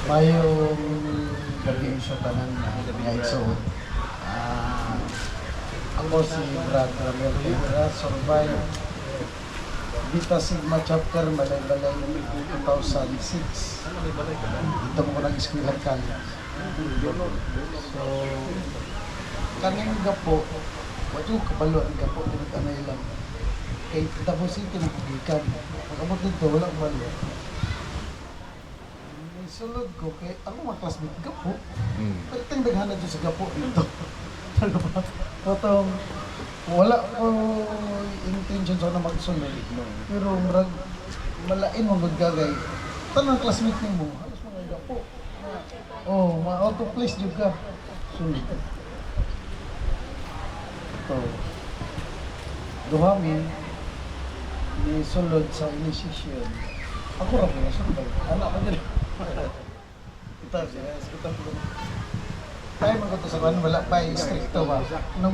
Mayong gabi sa tanan nga igsoon. Ako si Brad Ramel Rivera, survive Beta Sigma Chapter Balay-Balay 2006. Dito mo nag-eskwela college. So, kaning gapo, wala yung kabalo ang gapo, tinag-anay lang. Kay Davao City ng publikan. Pag-abot dito, walang kabalo. May sulod ko, kay ako mga classmate gapo. Pero tindaghan na dyan sa gapo dito. Totong, wala ko intention sa na magsulod. Pero marag, malain mong gagagay. Tanang classmate mo, halos mga gapo. Oh, ma-auto place juga. Sulod. Ito. Duhami, ni sulod sa initiation. Ako rin po nasulod. Anak ko din. Kita siya, kita po. Tayo magkito sa kanan, wala pa stricto ba? Nung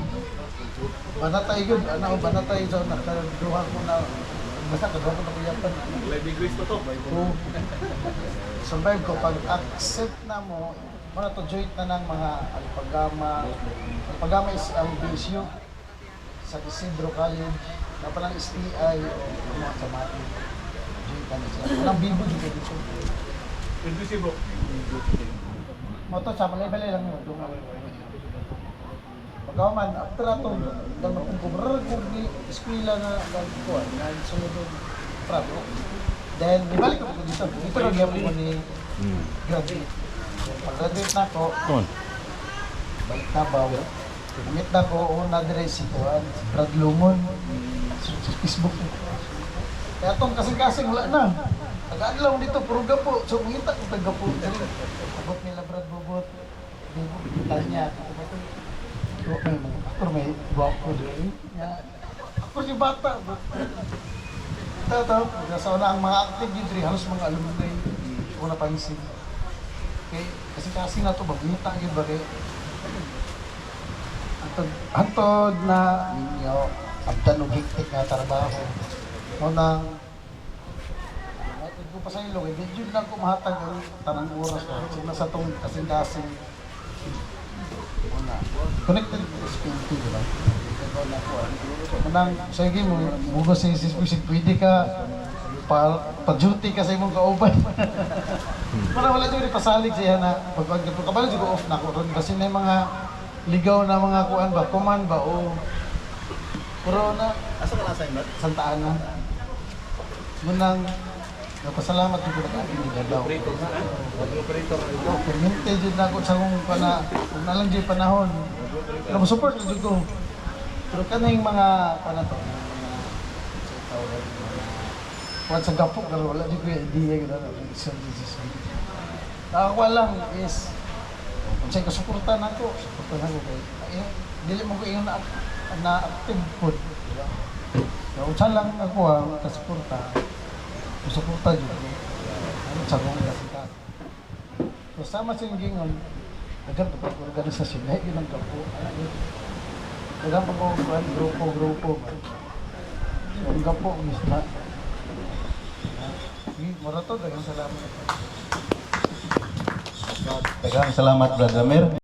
banatay yun, banatay sa nakaduha ko na basta kaduha ko na kuyapan. Live degrees to to. Survive ko, pag accept na mo, muna to joint na ng mga alpagama. Alpagama is ang BSU sa Isidro College, na palang STI o mga kamati. Joint na siya. Walang bibo dito dito. Inclusive bro. Moto sa balay-balay lang yun. Pagkaman, after ato, lang magkumbrar kung di eskwela na nagkuhan, na sunod yung prabo. Then, ibalik ko dito. Dito lang yung mo ni graduate. Pag-graduate na ako, balik na ba? Gamit na ko, una dire si Kuhan, si Brad Lumon, sa Facebook. Kaya itong kasing-kasing, wala na. Tagaan dito, puro gapo. So, mangita ko taga-gapo. Abot nila Brad Bobot. Kita niya. Ako may buwak ko doon. Ako si bata. Ito. Sa una ang mga active yun, halos mga alumni. Una pansin. Okay, kasi na ito, bagmita yun ba kayo? Antod na ninyo, abdan o hiktik na trabaho. Unang, ko pa sa ilong, medyo lang ko mahatag ang tanang oras ko. Sina sa itong kasing-kasing. Una, connected to SPT, di ba? Unang, sige mo, mugos sa isispisig, pwede ka pa-duty ka sa imong kauban. Para wala dyan pasalig siya na pagkabalo dyan ko off na ko. Kasi may mga ligaw na mga kuan ba, kuman ba o corona. Asa ka na-assignment? Santa Ana. Munang napasalamat ko na aking nilalaw. Operator. Permente dyan na ako sa kung kung nalang dyan panahon. Pero support na dyan ko. Pero kanang mga to. Kuwan sa gapok, pero wala dyan ko yung idea. Ako lang is, kung sa'yo kasuportan ako, suportan ako kayo. Dili mo ko yung na-active food. Kung saan lang ako kasuporta, suporta dyan ko. Ano sa kong kasikat. So sama sa yung gingon, nagkanta pa ko organisasyon, na yun ang gapo. Nagkanta pa ko grupo. So ang gapo, misma. Marato, dagang salamat. Daghang salamat, Brad Ramel.